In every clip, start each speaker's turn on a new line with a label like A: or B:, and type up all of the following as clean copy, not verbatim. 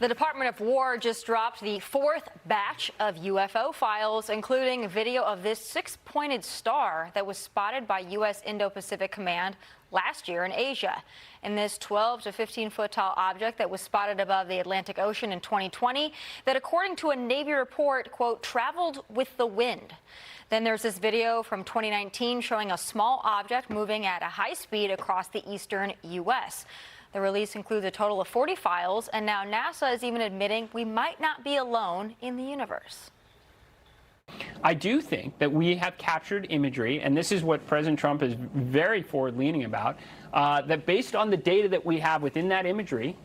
A: The Department of War just dropped the fourth batch of UFO files, including video of this six-pointed star that was spotted by U.S. Indo-Pacific Command last year in Asia. And this 12 to 15-foot tall object that was spotted above the Atlantic Ocean in 2020 that, according to a Navy report, quote, traveled with the wind. Then there's this video from 2019 showing a small object moving at a high speed across the eastern U.S. The release includes a total of 40 files, and now NASA is even admitting we might not be alone in the universe.
B: I do think that we have captured imagery, and this is what President Trump is very forward-leaning about, that based on the data that we have within that imagery,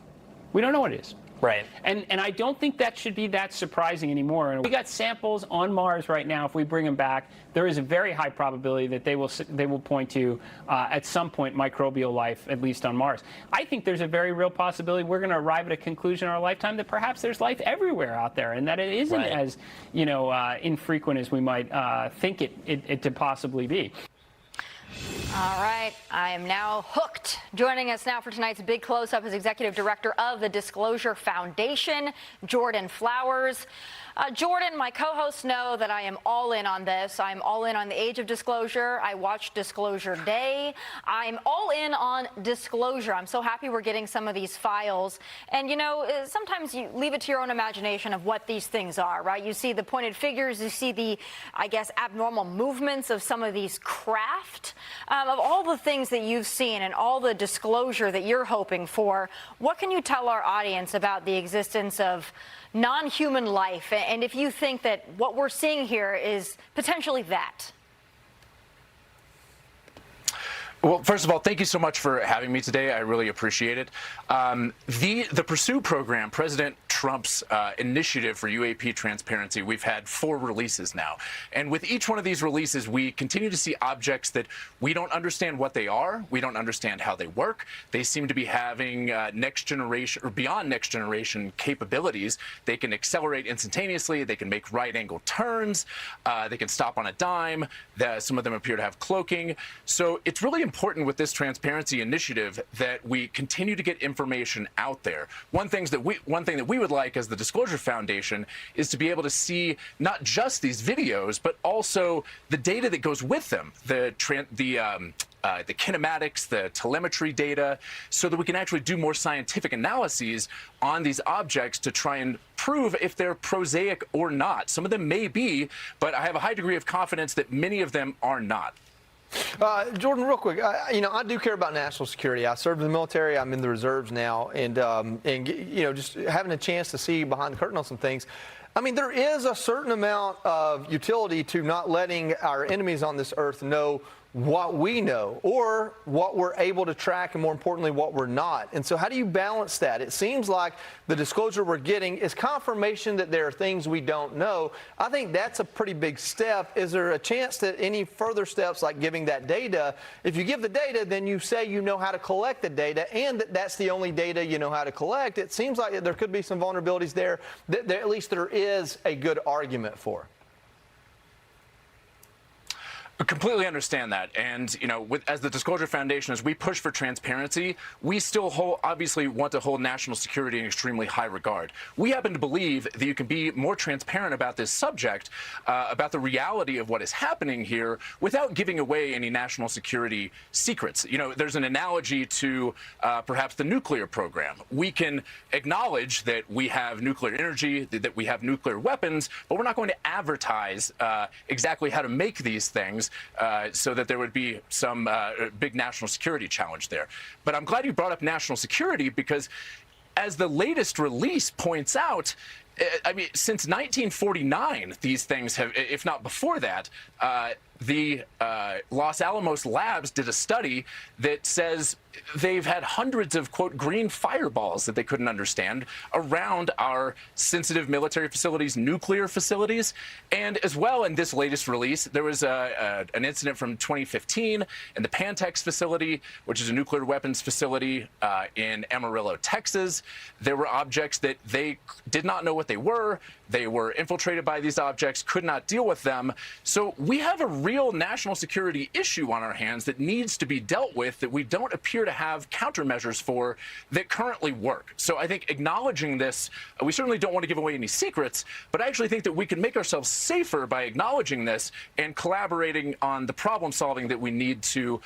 B: we don't know what it is.
C: Right.
B: And I don't think that should be that surprising anymore. And we got samples on Mars right now. If we bring them back, there is a very high probability that they will point to, at some point, microbial life, at least on Mars. I think there's a very real possibility we're going to arrive at a conclusion in our lifetime that perhaps there's life everywhere out there, and that it isn't as, infrequent as we might think it to possibly be.
A: All right, I am now hooked. Joining us now for tonight's Big Close-Up is Executive Director of the Disclosure Foundation, Jordan Flowers. Jordan, my co-hosts know that I am all in on this. I'm all in on the age of disclosure. I watched Disclosure Day. I'm all in on disclosure. I'm so happy we're getting some of these files. And, sometimes you leave it to your own imagination of what these things are, right? You see the pointed figures. You see the, abnormal movements of some of these craft. Of all the things that you've seen and all the disclosure that you're hoping for, what can you tell our audience about the existence of non-human life, and if you think that what we're seeing here is potentially that?
D: Well, first of all, thank you so much for having me today. I really appreciate it. The Pursue program, President Trump's initiative for UAP transparency, we've had 4 releases now. And with each one of these releases, we continue to see objects that we don't understand what they are. We don't understand how they work. They seem to be having next generation or beyond next generation capabilities. They can accelerate instantaneously. They can make right-angle turns. They can stop on a dime. Some of them appear to have cloaking. So it's really important with this transparency initiative that we continue to get information out there. One thing that we would like as the Disclosure Foundation is to be able to see not just these videos, but also the data that goes with them, the kinematics, the telemetry data, so that we can actually do more scientific analyses on these objects to try and prove if they're prosaic or not. Some of them may be, but I have a high degree of confidence that many of them are not.
C: Jordan, real quick, I do care about national security. I served in the military. I'm in the reserves now, and just having a chance to see behind the curtain on some things. I mean, there is a certain amount of utility to not letting our enemies on this earth know what we know or what we're able to track, and more importantly, what we're not. And so how do you balance that? It seems like the disclosure we're getting is confirmation that there are things we don't know. I think that's a pretty big step. Is there a chance that any further steps, like giving that data, if you give the data, then you say you know how to collect the data, and that's the only data you know how to collect? It seems like there could be some vulnerabilities there that at least there is a good argument for.
D: I completely understand that. And, as the Disclosure Foundation, as we push for transparency, we still obviously want to hold national security in extremely high regard. We happen to believe that you can be more transparent about this subject, about the reality of what is happening here, without giving away any national security secrets. There's an analogy to perhaps the nuclear program. We can acknowledge that we have nuclear energy, that we have nuclear weapons, but we're not going to advertise exactly how to make these things. So that there would be some big national security challenge there. But I'm glad you brought up national security, because as the latest release points out, since 1949, these things have, if not before that, the Los Alamos labs did a study that says they've had hundreds of, quote, green fireballs that they couldn't understand around our sensitive military facilities, nuclear facilities. And as well, in this latest release, there was an incident from 2015 in the Pantex facility, which is a nuclear weapons facility in Amarillo, Texas. There were objects that they did not know what they were. They were infiltrated by these objects, could not deal with them. So we have a real national security issue on our hands that needs to be dealt with that we don't appear to have countermeasures for that currently work. So I think acknowledging this, we certainly don't want to give away any secrets, but I actually think that we can make ourselves safer by acknowledging this and collaborating on the problem solving that we need to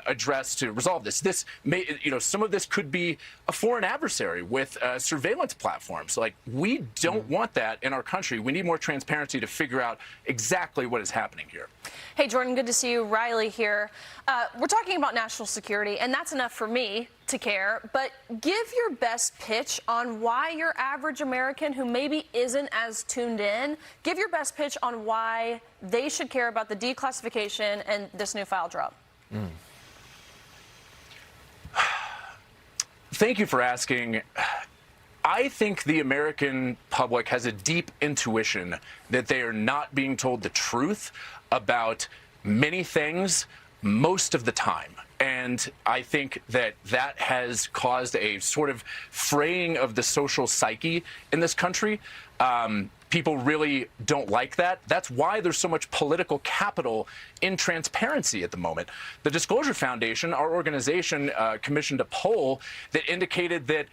D: address to resolve this. This may, some of this could be a foreign adversary with surveillance platforms. Like, we don't want that in our country. We need more transparency to figure out exactly what is happening here.
E: Hey, Jordan, good to see you. Riley here. We're talking about national security, and that's enough for me to care. But give your best pitch on why your average American who maybe isn't as tuned in, give your best pitch on why they should care about the declassification and this new file drop.
D: Thank you for asking. I think the American public has a deep intuition that they are not being told the truth about many things most of the time. And I think that that has caused a sort of fraying of the social psyche in this country. People really don't like that. That's why there's so much political capital in transparency at the moment. The Disclosure Foundation, our organization, commissioned a poll that indicated that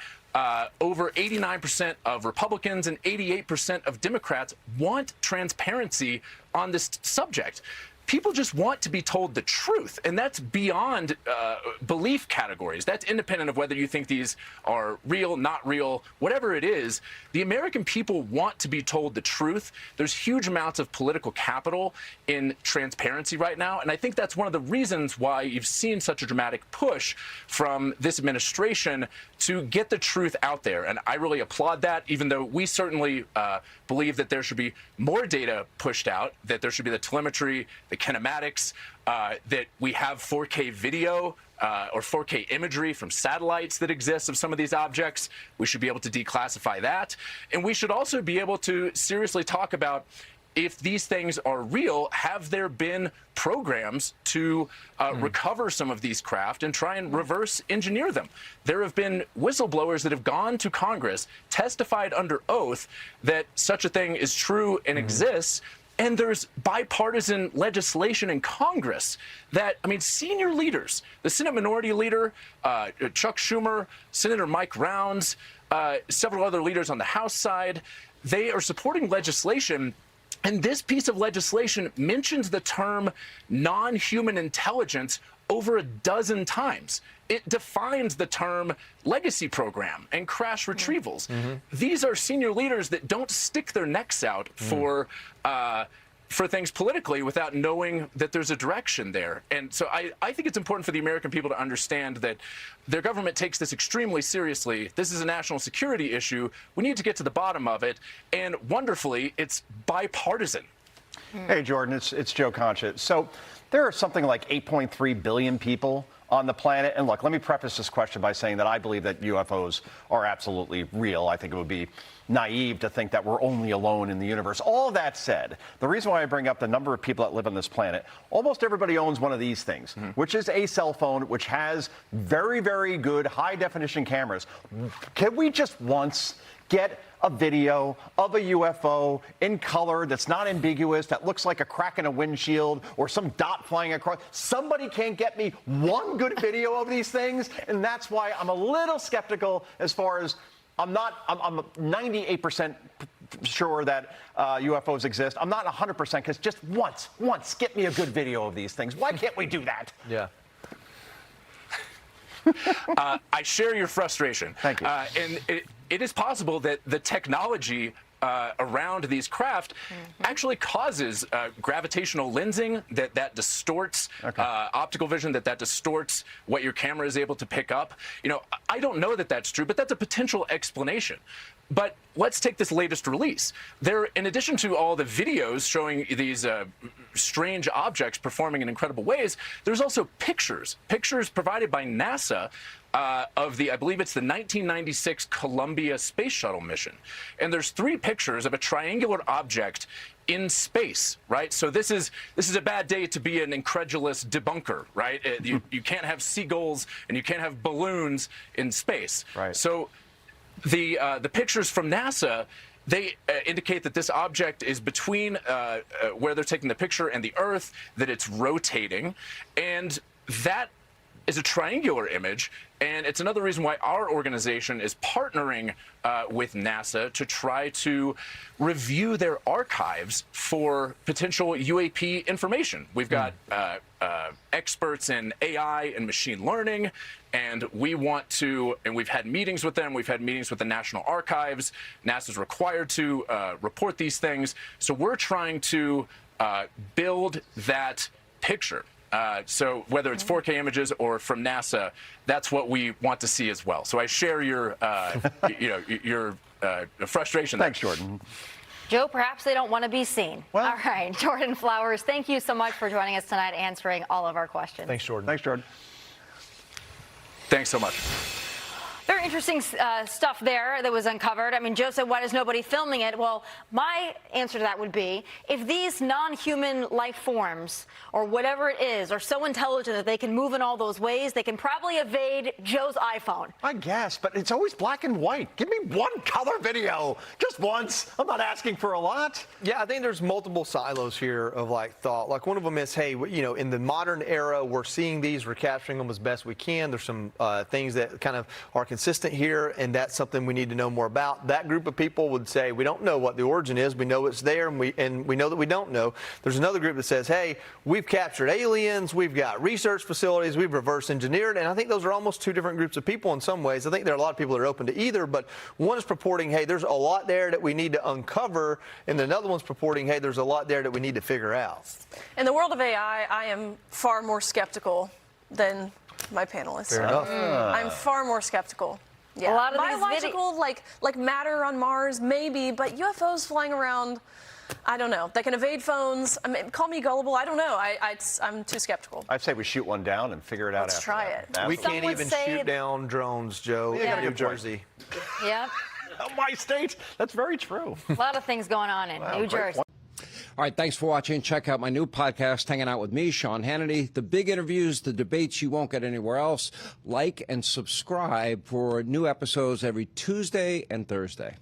D: over 89% of Republicans and 88% of Democrats want transparency on this subject. People just want to be told the truth, and that's beyond belief categories. That's independent of whether you think these are real, not real, whatever it is. The American people want to be told the truth. There's huge amounts of political capital in transparency right now, and I think that's one of the reasons why you've seen such a dramatic push from this administration to get the truth out there. And I really applaud that, even though we certainly believe that there should be more data pushed out, that there should be the telemetry, the kinematics, that we have 4K video or 4K imagery from satellites that exist of some of these objects. We should be able to declassify that. And we should also be able to seriously talk about, if these things are real, have there been programs to recover some of these craft and try and reverse engineer them? There have been whistleblowers that have gone to Congress, testified under oath that such a thing is true and exists. And there's bipartisan legislation in Congress that, I mean, senior leaders, the Senate Minority Leader, Chuck Schumer, Senator Mike Rounds, several other leaders on the House side, they are supporting legislation. And this piece of legislation mentions the term non-human intelligence over a dozen times. It defines the term legacy program and crash retrievals. These are senior leaders that don't stick their necks out for things politically without knowing that there's a direction there. And so I think it's important for the American people to understand that their government takes this extremely seriously. This is a national security issue. We need to get to the bottom of it. And wonderfully, it's bipartisan.
F: Hey, Jordan, it's Joe Concha. So there are something like 8.3 billion people on the planet. And look, let me preface this question by saying that I believe that UFOs are absolutely real. I think it would be naive to think that we're only alone in the universe. All that said, the reason why I bring up the number of people that live on this planet, almost everybody owns one of these things, which is a cell phone, which has very, very good high-definition cameras. Can we just once get a video of a UFO in color that's not ambiguous, that looks like a crack in a windshield or some dot flying across? Somebody can't get me one good video of these things, and that's why I'm a little skeptical as far as I'm 98% sure that UFOs exist. I'm not 100% because just once, get me a good video of these things. Why can't we do that?
C: Yeah.
D: I share your frustration.
F: Thank you.
D: And it is possible that the technology around these craft actually causes gravitational lensing that distorts optical vision, that distorts what your camera is able to pick up. You know, I don't know that that's true, but that's a potential explanation. But let's take this latest release. There, in addition to all the videos showing these strange objects performing in incredible ways, there's also pictures provided by NASA of I believe it's the 1996 Columbia Space Shuttle mission. And there's 3 pictures of a triangular object in space, right? So this is a bad day to be an incredulous debunker, right? You can't have seagulls and you can't have balloons in space.
F: Right.
D: So the pictures from NASA they indicate that this object is between where they're taking the picture and the Earth, that it's rotating, and that is a triangular image, and it's another reason why our organization is partnering with NASA to try to review their archives for potential UAP information. We've got experts in AI and machine learning, and we want to, and we've had meetings with them. We've had meetings with the National Archives. NASA's required to report these things. So we're trying to build that picture. So whether it's 4K images or from NASA, that's what we want to see as well. So I share your, your frustration.
F: Thanks, Jordan.
A: Joe, perhaps they don't want to be seen.
F: Well,
A: all right, Jordan Flowers, thank you so much for joining us tonight, answering all of our questions.
C: Thanks, Jordan.
F: Thanks, Jordan.
D: Thanks so much.
A: Very interesting stuff there that was uncovered. I mean, Joe said, why is nobody filming it? Well, my answer to that would be, if these non-human life forms, or whatever it is, are so intelligent that they can move in all those ways, they can probably evade Joe's iPhone.
F: I guess, but it's always black and white. Give me one color video, just once. I'm not asking for a lot.
C: Yeah, I think there's multiple silos here of thought. Like one of them is, hey, in the modern era, we're seeing these, we're capturing them as best we can. There's some things that kind of are consistent here, and that's something we need to know more about. That group of people would say, we don't know what the origin is. We know it's there, and we know that we don't know. There's another group that says, hey, we've captured aliens, we've got research facilities, we've reverse engineered, and I think those are almost two different groups of people in some ways. I think there are a lot of people that are open to either, but one is purporting, hey, there's a lot there that we need to uncover, and another one's purporting, hey, there's a lot there that we need to figure out.
E: In the world of AI, I am far more skeptical than my panelists.
C: Fair enough.
E: I'm far more skeptical. Yeah.
A: A lot of
E: biological, like matter on Mars, maybe, but UFOs flying around, I don't know. They can evade phones. I mean, call me gullible. I don't know. I'm too skeptical.
F: I'd say we shoot one down and figure it out.
E: Let's
F: after
E: try
F: that.
E: it.
F: Absolutely.
C: We can't
A: Someone
C: even
A: say
C: shoot down drones, Joe,
A: Yeah.
C: in New Jersey.
A: Yep.
F: My state. That's very true.
A: A lot of things going on in New
F: great
A: Jersey.
F: point.
G: All right, thanks for watching. Check out my new podcast, Hanging Out with Me, Sean Hannity. The big interviews, the debates you won't get anywhere else. Like and subscribe for new episodes every Tuesday and Thursday.